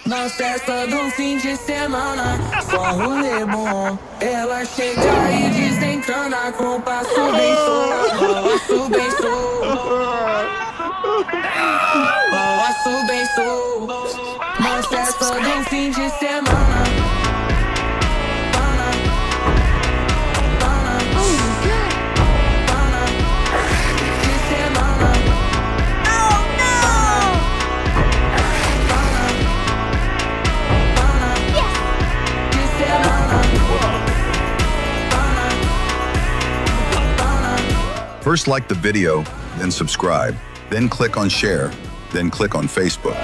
Na festa do fim de semana, só rolê bom. Ela chega e desencana com passo bem sou, passo bem sou, passo bem sou. Na festa do fim de semana. First like the video, then subscribe, then click on share, then click on Facebook.